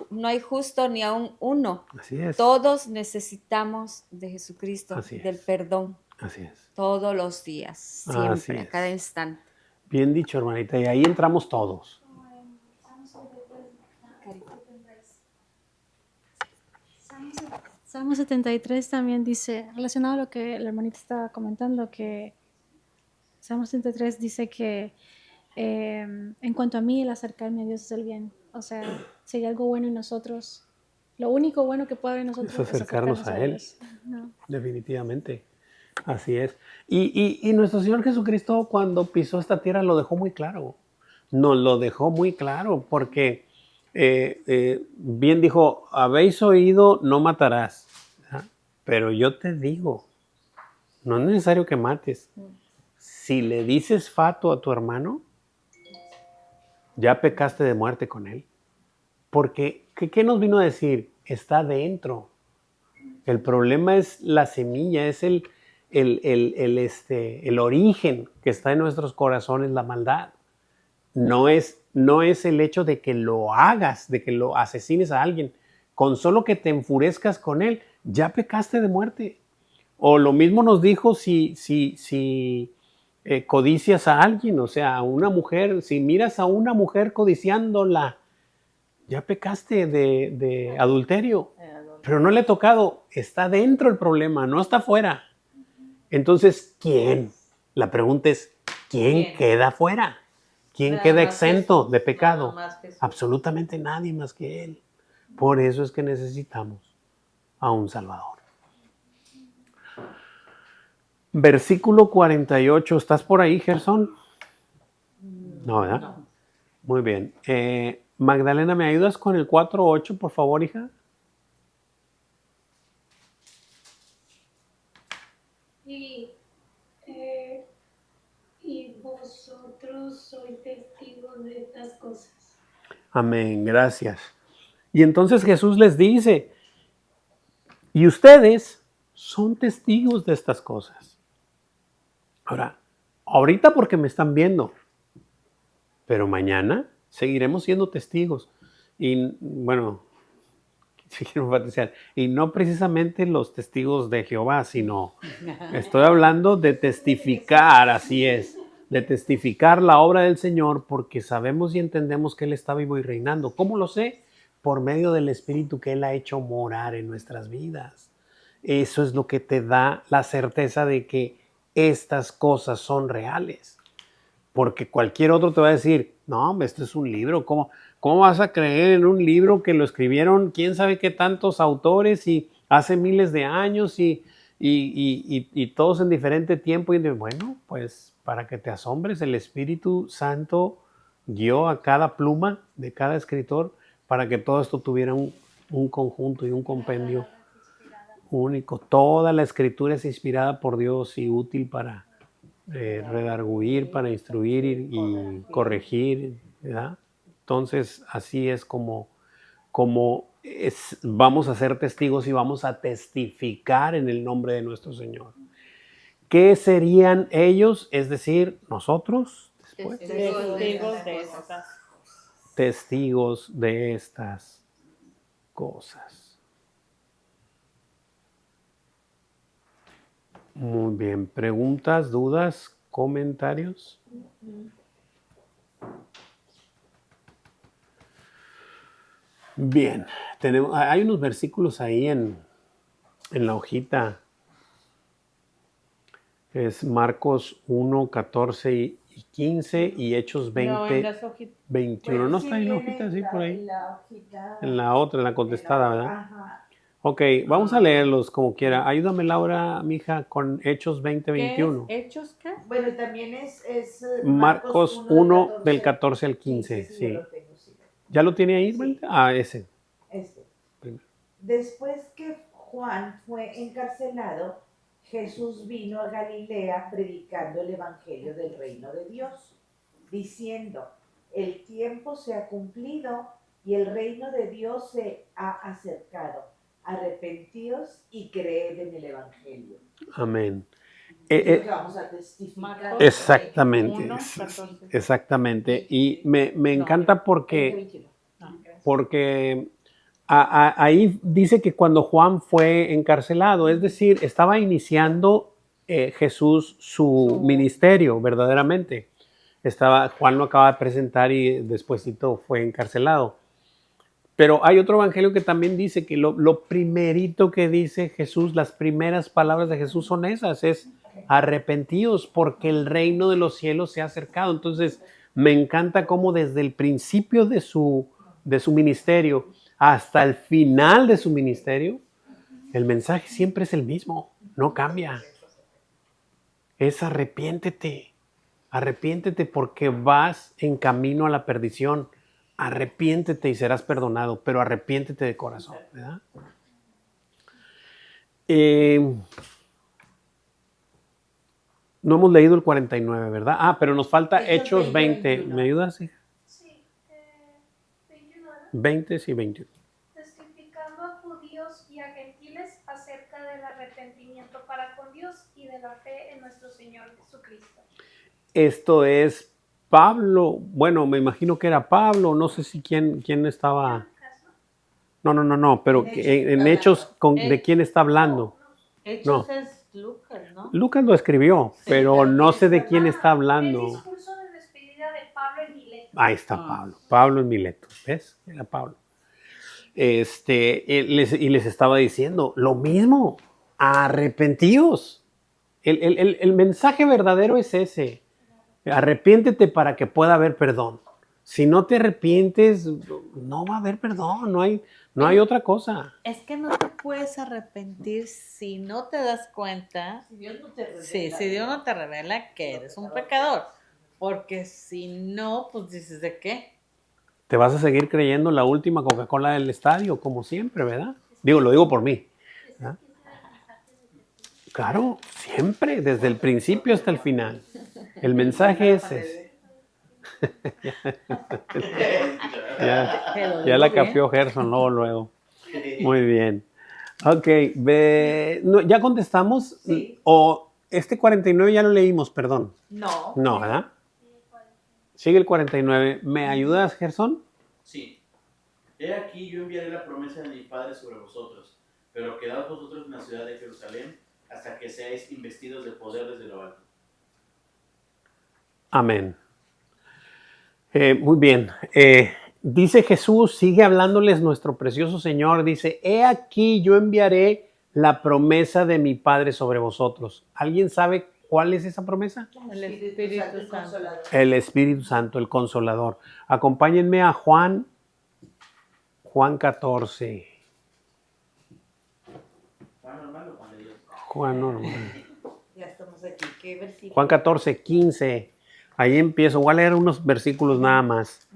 H: no hay justo ni aún uno.
A: Así es.
H: Todos necesitamos de Jesucristo, del perdón.
A: Así es.
H: Todos los días, siempre, a cada instante.
A: Bien dicho, hermanita, y ahí entramos todos.
J: Salmo 73 también dice, relacionado a lo que la hermanita estaba comentando, que Salmo 73 dice que en cuanto a mí, el acercarme a Dios es el bien. O sea, si hay algo bueno en nosotros, lo único bueno que puede haber en nosotros
A: es acercarnos a Él.
J: No.
A: Definitivamente. Así es. Y nuestro Señor Jesucristo, cuando pisó esta tierra, lo dejó muy claro. Nos lo dejó muy claro porque bien dijo, habéis oído, no matarás. ¿Ah? Pero yo te digo, no es necesario que mates. Si le dices fato a tu hermano, ya pecaste de muerte con él. Porque, ¿qué nos vino a decir? Está dentro. El problema es la semilla, es el origen que está en nuestros corazones, la maldad. No es el hecho de que lo hagas, de que lo asesines a alguien. Con solo que te enfurezcas con él, ya pecaste de muerte. O lo mismo nos dijo si codicias a alguien, o sea, a una mujer, si miras a una mujer codiciándola, ya pecaste de adulterio. Pero no le ha tocado, está dentro el problema, no está afuera. Entonces, ¿quién? La pregunta es, ¿quién queda afuera? ¿Quién queda exento de pecado? Absolutamente nadie más que Él. Por eso es que necesitamos a un Salvador. Versículo 48, ¿estás por ahí, Gerson? No, ¿verdad? No. Muy bien. Magdalena, ¿me ayudas con el 4.8, por favor, hija?
C: Y vosotros sois testigos de estas cosas.
A: Amén, gracias. Y entonces Jesús les dice, y ustedes son testigos de estas cosas. Ahora, ahorita porque me están viendo, pero mañana seguiremos siendo testigos. Y bueno, si quiero enfatizar, y no precisamente los testigos de Jehová, sino estoy hablando de testificar, así es, de testificar la obra del Señor, porque sabemos y entendemos que Él está vivo y reinando. ¿Cómo lo sé? Por medio del Espíritu que Él ha hecho morar en nuestras vidas. Eso es lo que te da la certeza de que estas cosas son reales. Porque cualquier otro te va a decir, no, esto es un libro, ¿cómo vas a creer en un libro que lo escribieron quién sabe qué tantos autores y hace miles de años y todos en diferente tiempo? Y bueno, pues para que te asombres, el Espíritu Santo guió a cada pluma de cada escritor para que todo esto tuviera un conjunto y un compendio único. Toda la escritura es inspirada por Dios y útil para redarguir, para instruir y corregir, ¿verdad? Entonces, así es como vamos a ser testigos y vamos a testificar en el nombre de nuestro Señor. ¿Qué serían ellos? Es decir, nosotros, después, testigos de estas cosas. Muy bien. ¿Preguntas, dudas, comentarios? Bien. Hay unos versículos ahí en la hojita. Es Marcos 1, 14 y 15 y Hechos 20,
B: No, en las hojitas.
A: 21.
D: Bueno,
A: ¿No
D: sí
A: está ahí en la
D: viene
A: hojita? Sí, por ahí.
D: En la hojita.
A: En la otra, en la contestada, ¿verdad?
D: Ajá.
A: Ok, vamos a leerlos como quiera. Ayúdame, Laura, mija, con Hechos 20, 21.
B: ¿Qué es? ¿Hechos qué?
D: Bueno, también es
A: Marcos 1 del 14 al 15,
D: sí.
A: sí.
D: Yo lo tengo, sí.
A: ¿Ya lo tiene ahí,
D: Sí.
A: Brenda? Ah, ese. Primero.
D: Después que Juan fue encarcelado, Jesús vino a Galilea predicando el evangelio del reino de Dios, diciendo: el tiempo se ha cumplido y el reino de Dios se ha acercado. Arrepentíos y creed en el evangelio.
A: Amén.
D: Es lo que vamos a testificar.
A: Exactamente.
B: 1, 14.
A: Exactamente. Y me encanta porque ahí dice que cuando Juan fue encarcelado, es decir, estaba iniciando Jesús su ministerio verdaderamente. Juan lo acaba de presentar y despuesito fue encarcelado. Pero hay otro evangelio que también dice que lo primerito que dice Jesús, las primeras palabras de Jesús son esas, es arrepentíos porque el reino de los cielos se ha acercado. Entonces me encanta cómo desde el principio de su ministerio hasta el final de su ministerio, el mensaje siempre es el mismo, no cambia. Es arrepiéntete porque vas en camino a la perdición. Arrepiéntete y serás perdonado, pero arrepiéntete de corazón, ¿verdad? No hemos leído el 49, ¿verdad? Ah, pero nos falta Hechos 20. ¿Me ayudas?
C: Sí, 21, ¿no?
A: 20, sí, 21.
C: Testificando a judíos y a gentiles acerca del arrepentimiento para con Dios y de la fe en nuestro Señor Jesucristo.
A: Esto es Pablo, bueno, me imagino que era Pablo, no sé si quién estaba. No, pero en Hechos, ¿de quién está hablando?
B: Hechos es Lucas, ¿no?
A: Lucas lo escribió, pero no sé de quién está hablando.
C: El discurso de despedida de Pablo en Mileto.
A: Ahí está Pablo en Mileto, ¿ves? Era Pablo. Y les estaba diciendo lo mismo, arrepentíos. El mensaje verdadero es ese. Arrepiéntete para que pueda haber perdón. Si no te arrepientes, no va a haber perdón, no hay otra cosa.
B: Es que no te puedes arrepentir si no te das cuenta.
D: Si Dios no te revela.
B: Sí, si Dios no te revela que eres un pecador. Porque si no, pues dices, ¿de qué?
A: Te vas a seguir creyendo la última Coca-Cola del estadio, como siempre, ¿verdad? Lo digo por mí. ¿Verdad? Claro, siempre, desde el principio hasta el final. El mensaje es ese. ya la capió Gerson luego. Muy bien. Ok, ¿ya contestamos?
D: Sí.
A: ¿O este 49 ya lo leímos, perdón?
D: No.
A: No, ¿verdad? Sigue el 49. ¿Me ayudas, Gerson?
E: Sí. He aquí yo enviaré la promesa de mi Padre sobre vosotros, pero quedaos vosotros en la ciudad de Jerusalén hasta que seáis investidos de poder desde lo alto.
A: Amén. Muy bien. Dice Jesús, sigue hablándoles nuestro precioso Señor, dice, he aquí yo enviaré la promesa de mi Padre sobre vosotros. ¿Alguien sabe cuál es esa promesa?
B: El Espíritu Santo.
A: El Espíritu Santo, el Consolador. Acompáñenme a Juan 14.
E: ¿Juan normal o Juan de Dios?
A: Juan normal.
D: Ya estamos aquí. ¿Qué versículo?
A: Juan 14, 15. Ahí empiezo. Voy a leer unos versículos nada más.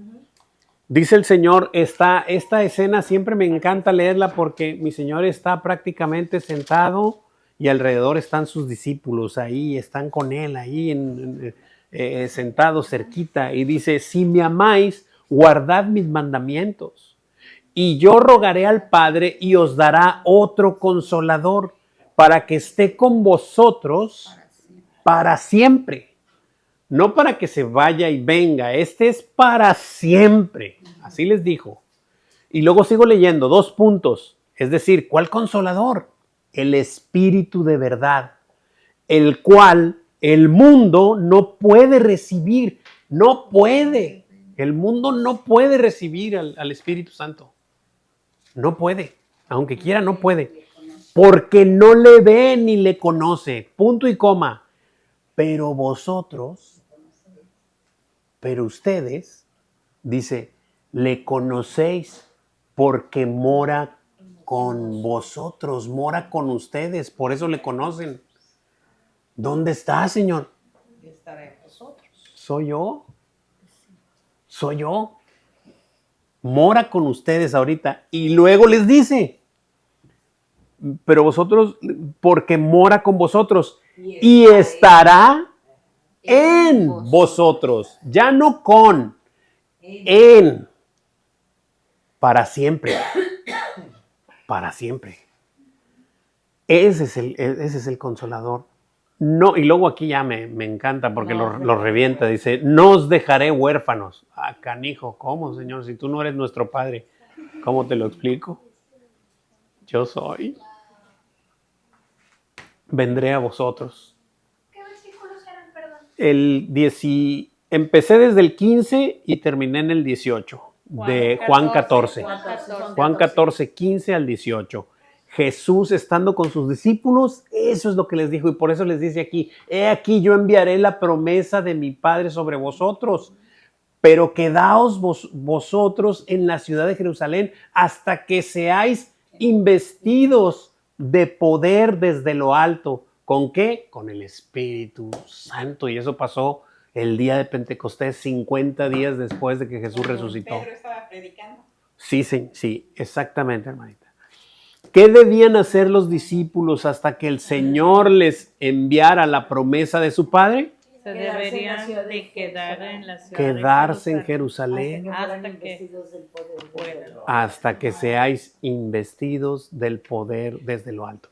A: Dice el Señor, esta escena siempre me encanta leerla porque mi Señor está prácticamente sentado y alrededor están sus discípulos ahí, están con Él ahí sentados cerquita. Y dice, si me amáis, guardad mis mandamientos. Y yo rogaré al Padre y os dará otro consolador para que esté con vosotros para siempre. No para que se vaya y venga, este es para siempre. Así les dijo. Y luego sigo leyendo, 2 puntos. Es decir, ¿cuál consolador? El Espíritu de verdad, el cual el mundo no puede recibir. No puede. El mundo no puede recibir al Espíritu Santo. No puede. Aunque quiera, no puede. Porque no le ve ni le conoce. Punto y coma. Pero ustedes, dice, le conocéis porque mora con vosotros, mora con ustedes, por eso le conocen. ¿Dónde está, Señor?
D: Estará en vosotros.
A: Soy yo. Soy yo. Mora con ustedes ahorita. Y luego les dice, pero vosotros, porque mora con vosotros y estará en vosotros. Ya no con, en. Para siempre. Para siempre. Ese es el consolador. No, y luego aquí ya me encanta porque lo revienta. Dice, no os dejaré huérfanos. Ah, canijo, ¿cómo, Señor? Si tú no eres nuestro Padre, ¿cómo te lo explico? Yo soy. Vendré a vosotros.
C: ¿Qué versículos eran, perdón?
A: Empecé desde el 15 y terminé en el 18 de Juan 14. Juan 14, 15 al 18. Jesús estando con sus discípulos, eso es lo que les dijo y por eso les dice aquí, he aquí yo enviaré la promesa de mi Padre sobre vosotros, pero quedaos vosotros en la ciudad de Jerusalén hasta que seáis investidos de poder desde lo alto. ¿Con qué? Con el Espíritu Santo. Y eso pasó el día de Pentecostés, 50 días después de que Jesús resucitó.
F: Pedro estaba predicando.
A: Sí, exactamente, hermanita. ¿Qué debían hacer los discípulos hasta que el Señor les enviara la promesa de su Padre?
B: Se deberían de quedar en la ciudad.
A: Quedarse en Jerusalén hasta que seáis investidos del poder desde lo alto.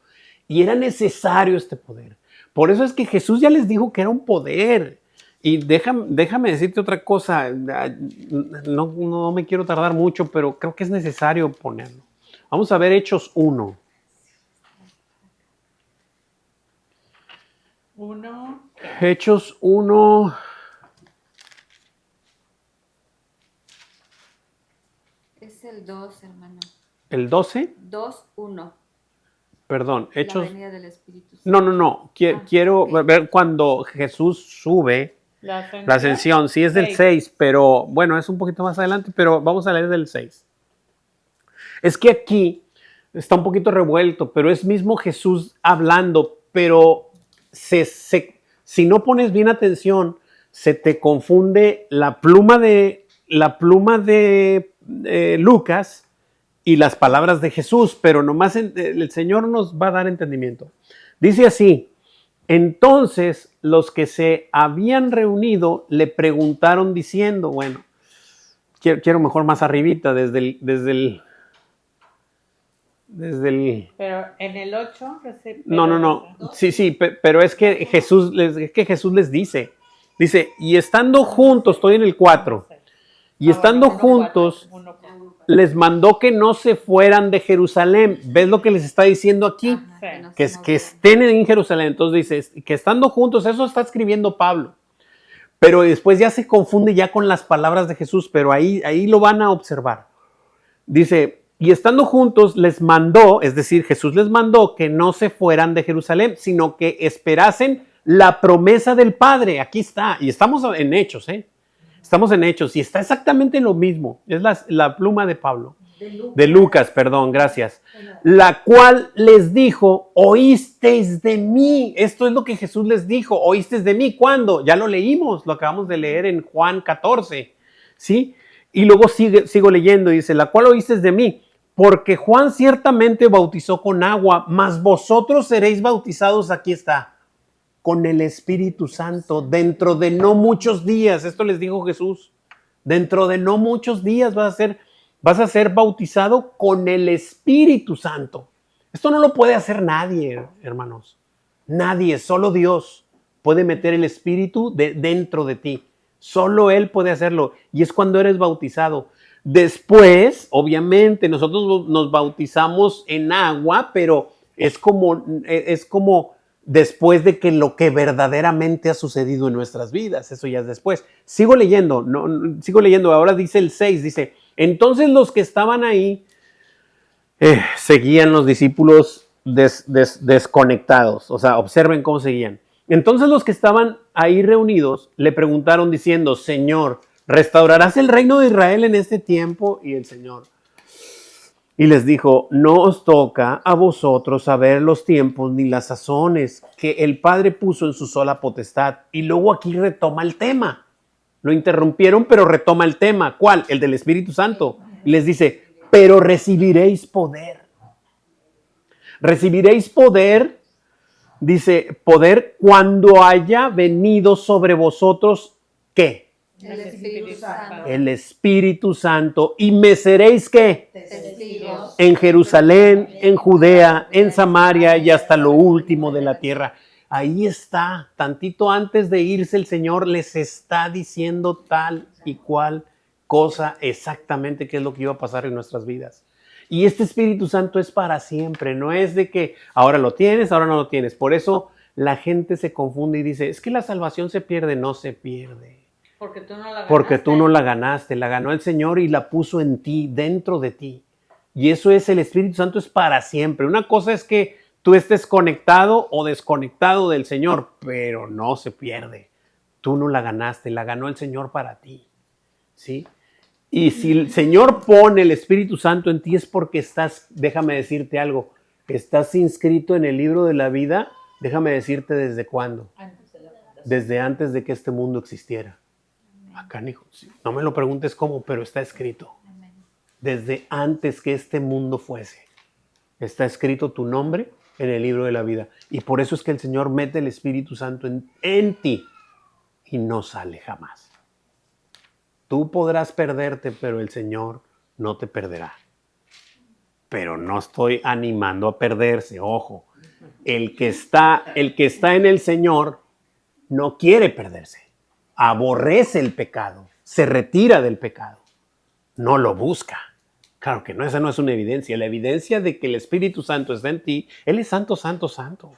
A: Y era necesario este poder. Por eso es que Jesús ya les dijo que era un poder. Y déjame decirte otra cosa. No me quiero tardar mucho, pero creo que es necesario ponerlo. Vamos a ver Hechos 1. Hechos 1.
H: Es el 2, hermano.
A: ¿El 12?
H: 2, 1.
A: Perdón, Hechos.
H: La venida del Espíritu Santo.
A: No. Quiero ver cuando Jesús sube la ascensión. Sí, es del 6, pero bueno, es un poquito más adelante, pero vamos a leer del 6. Es que aquí está un poquito revuelto, pero es mismo Jesús hablando, pero si no pones bien atención, se te confunde la pluma de Lucas y las palabras de Jesús, pero nomás el Señor nos va a dar entendimiento. Dice así, entonces los que se habían reunido le preguntaron diciendo, bueno, quiero mejor más arribita, desde el
B: Pero en el 8.
A: No. Sí, pero es que Jesús les dice, y estando juntos, estoy en el 4, y estando juntos, les mandó que no se fueran de Jerusalén. ¿Ves lo que les está diciendo aquí? Que estén en Jerusalén. Entonces dice, que estando juntos, eso está escribiendo Pablo. Pero después ya se confunde ya con las palabras de Jesús, pero ahí lo van a observar. Dice, y estando juntos les mandó, es decir, Jesús les mandó que no se fueran de Jerusalén, sino que esperasen la promesa del Padre. Aquí está, y estamos en Hechos, Estamos en Hechos, y está exactamente lo mismo. Es la pluma de Pablo. De Lucas, perdón, gracias. La cual les dijo, oísteis de mí. Esto es lo que Jesús les dijo, oísteis de mí. ¿Cuándo? Ya lo leímos, lo acabamos de leer en Juan 14, ¿sí? Y luego sigo leyendo, dice, la cual oísteis de mí, porque Juan ciertamente bautizó con agua, mas vosotros seréis bautizados, aquí está, con el Espíritu Santo, dentro de no muchos días. Esto les dijo Jesús, dentro de no muchos días vas a ser bautizado con el Espíritu Santo. Esto no lo puede hacer nadie, hermanos. Nadie, solo Dios puede meter el Espíritu dentro de ti. Solo Él puede hacerlo, y es cuando eres bautizado. Después, obviamente, nosotros nos bautizamos en agua, pero es como después de que lo que verdaderamente ha sucedido en nuestras vidas. Eso ya es después. Sigo leyendo, ahora dice el 6, dice, entonces los que estaban ahí seguían los discípulos desconectados. O sea, observen cómo seguían. Entonces los que estaban ahí reunidos le preguntaron diciendo, Señor, ¿restaurarás el reino de Israel en este tiempo? Y el Señor y les dijo, no os toca a vosotros saber los tiempos ni las sazones que el Padre puso en su sola potestad. Y luego aquí retoma el tema. Lo interrumpieron, pero retoma el tema. ¿Cuál? El del Espíritu Santo. Y les dice, pero recibiréis poder. Recibiréis poder, dice, poder cuando haya venido sobre vosotros, ¿qué?
H: El Espíritu Santo.
A: El Espíritu Santo. Y me seréis, ¿qué?
H: Testigos.
A: En Jerusalén, en Judea, en Samaria y hasta lo último de la tierra. Ahí está, tantito antes de irse el Señor les está diciendo tal y cual cosa exactamente qué es lo que iba a pasar en nuestras vidas. Y este Espíritu Santo es para siempre, no es de que ahora lo tienes, ahora no lo tienes. Por eso la gente se confunde y dice, es que la salvación se pierde, no se pierde.
B: Porque tú no la ganaste.
A: Porque tú no la ganaste, la ganó el Señor y la puso en ti, dentro de ti. Y eso es, el Espíritu Santo es para siempre. Una cosa es que tú estés conectado o desconectado del Señor, pero no se pierde. Tú no la ganaste, la ganó el Señor para ti. ¿Sí? Y si el Señor pone el Espíritu Santo en ti es porque estás, déjame decirte algo, estás inscrito en el libro de la vida, déjame decirte desde cuándo. Desde antes de que este mundo existiera. Acá, hijo, no me lo preguntes cómo, pero está escrito. Desde antes que este mundo fuese, está escrito tu nombre en el libro de la vida. Y por eso es que el Señor mete el Espíritu Santo en ti y no sale jamás. Tú podrás perderte, pero el Señor no te perderá. Pero no estoy animando a perderse, ojo. El que está en el Señor no quiere perderse. Aborrece el pecado, se retira del pecado, no lo busca. Claro que no, esa no es una evidencia. La evidencia de que el Espíritu Santo está en ti, Él es santo, santo, santo.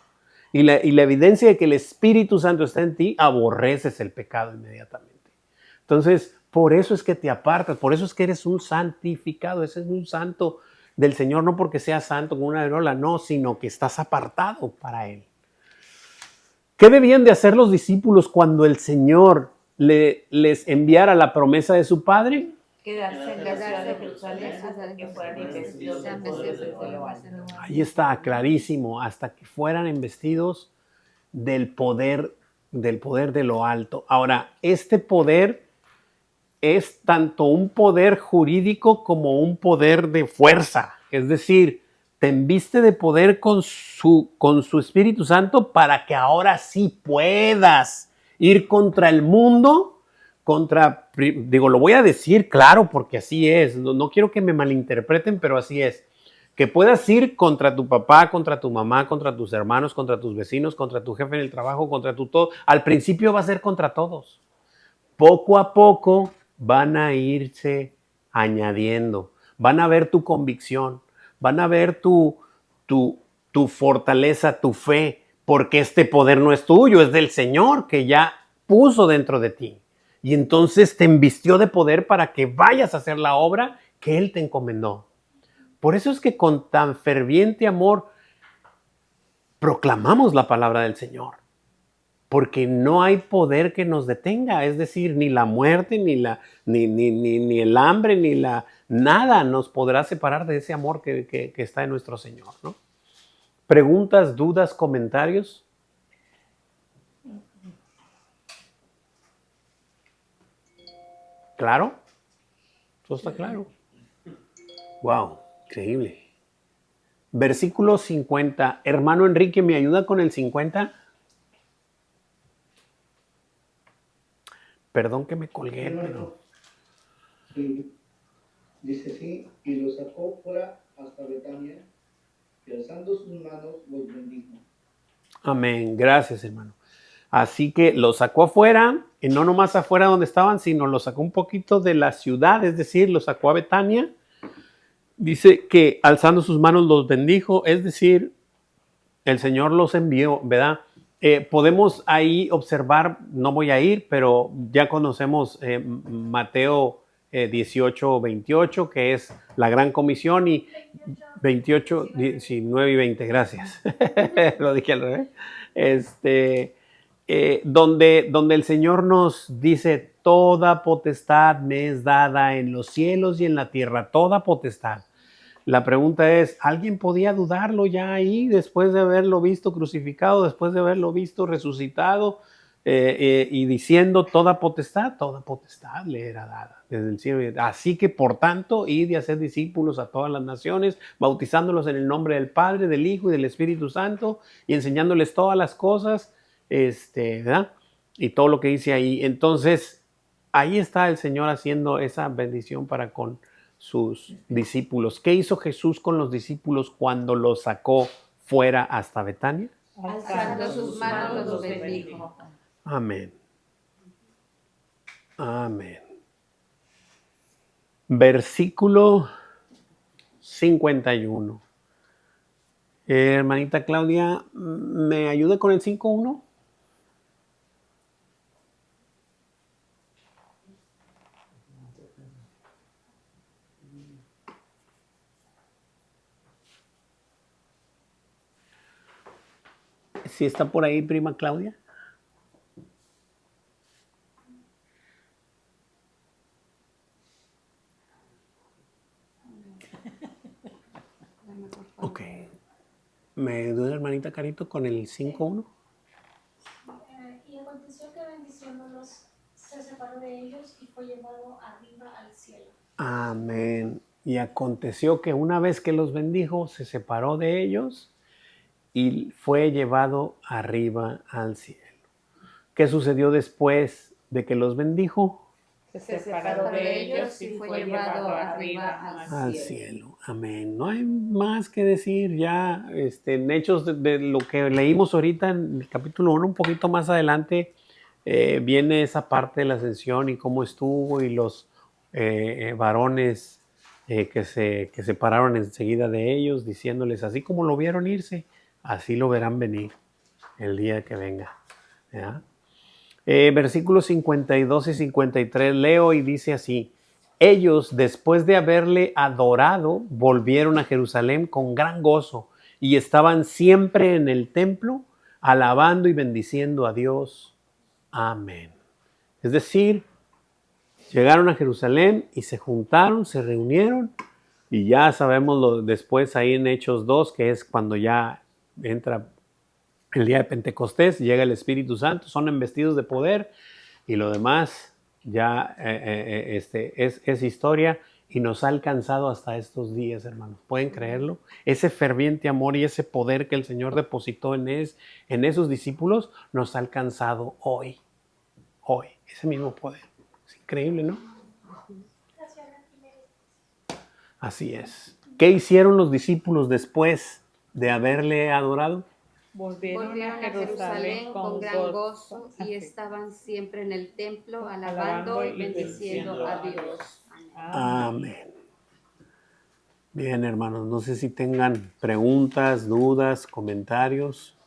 A: Y la evidencia de que el Espíritu Santo está en ti, aborreces el pecado inmediatamente. Entonces, por eso es que te apartas, por eso es que eres un santificado, ese es un santo del Señor, no porque seas santo como una areola, no, sino que estás apartado para Él. ¿Qué debían de hacer los discípulos cuando el Señor les enviara la promesa de su Padre?
D: Quedarse en la ciudad de Jerusalén hasta que fueran investidos del poder de lo alto.
A: Ahí está, clarísimo, hasta que fueran investidos del poder de lo alto. Ahora, este poder es tanto un poder jurídico como un poder de fuerza. Es decir, te enviste de poder con su Espíritu Santo para que ahora sí puedas ir contra el mundo, lo voy a decir claro porque así es, no quiero que me malinterpreten, pero así es, que puedas ir contra tu papá, contra tu mamá, contra tus hermanos, contra tus vecinos, contra tu jefe en el trabajo, contra tu todo. Al principio va a ser contra todos. Poco a poco van a irse añadiendo, van a ver tu convicción, van a ver tu fortaleza, tu fe, porque este poder no es tuyo, es del Señor que ya puso dentro de ti. Y entonces te envistió de poder para que vayas a hacer la obra que Él te encomendó. Por eso es que con tan ferviente amor proclamamos la palabra del Señor. Porque no hay poder que nos detenga, es decir, ni la muerte, ni el hambre, nada nos podrá separar de ese amor que está en nuestro Señor, ¿no? ¿Preguntas, dudas, comentarios? ¿Claro? ¿Todo está claro? Wow, increíble. Versículo 50. Hermano Enrique, ¿me ayuda con el 50? Perdón que me colgué, pero...
K: Sí. Dice sí, y lo sacó fuera hasta Betania, y alzando sus manos los bendijo.
A: Amén, gracias hermano. Así que lo sacó afuera, y no nomás afuera donde estaban, sino lo sacó un poquito de la ciudad, es decir, lo sacó a Betania. Dice que alzando sus manos los bendijo, es decir, el Señor los envió, ¿verdad? Podemos ahí observar, no voy a ir, pero ya conocemos Mateo 18, 28, que es la gran comisión, y 28, 19 y 20, gracias. Lo dije al revés. Donde el Señor nos dice, toda potestad me es dada en los cielos y en la tierra, toda potestad. La pregunta es, ¿alguien podía dudarlo ya ahí después de haberlo visto crucificado, después de haberlo visto resucitado y diciendo toda potestad le era dada desde el cielo? Así que por tanto, id y haced discípulos a todas las naciones, bautizándolos en el nombre del Padre, del Hijo y del Espíritu Santo y enseñándoles todas las cosas, ¿verdad? Y todo lo que dice ahí. Entonces, ahí está el Señor haciendo esa bendición para con sus discípulos. ¿Qué hizo Jesús con los discípulos cuando los sacó fuera hasta Betania?
H: Alzando sus manos los bendijo.
A: Amén. Amén. Versículo 51. Hermanita Claudia, ¿me ayuda con el 5.1? ¿Sí está por ahí, prima Claudia? Ok. ¿Me ayuda hermanita Carito con el 5.1?
C: Y aconteció que bendiciéndolos se separó de ellos y fue llevado arriba al cielo.
A: Amén. Y aconteció que una vez que los bendijo, se separó de ellos y fue llevado arriba al cielo. ¿Qué sucedió después de que los bendijo?
B: Se separó de ellos y fue llevado arriba
A: Al cielo. Amén. No hay más que decir ya. En Hechos de lo que leímos ahorita en el capítulo 1, un poquito más adelante, viene esa parte de la ascensión y cómo estuvo y los varones que se pararon enseguida de ellos, diciéndoles, así como lo vieron irse, así lo verán venir el día que venga. ¿Ya? Versículos 52 y 53 leo y dice así: ellos, después de haberle adorado, volvieron a Jerusalén con gran gozo y estaban siempre en el templo, alabando y bendiciendo a Dios. Amén. Es decir, llegaron a Jerusalén y se juntaron, se reunieron, y ya sabemos después ahí en Hechos 2, que es cuando ya entra el día de Pentecostés, llega el Espíritu Santo, son embestidos de poder, y lo demás ya es historia y nos ha alcanzado hasta estos días, hermanos. ¿Pueden creerlo? Ese ferviente amor y ese poder que el Señor depositó en esos discípulos nos ha alcanzado hoy. Hoy, ese mismo poder. Es increíble, ¿no? Así es. ¿Qué hicieron los discípulos después de haberle adorado?
B: Volvieron a Jerusalén con gran gozo
H: y estaban siempre en el templo alabando y bendiciendo a Dios.
A: Amén. Bien, hermanos, no sé si tengan preguntas, dudas, comentarios.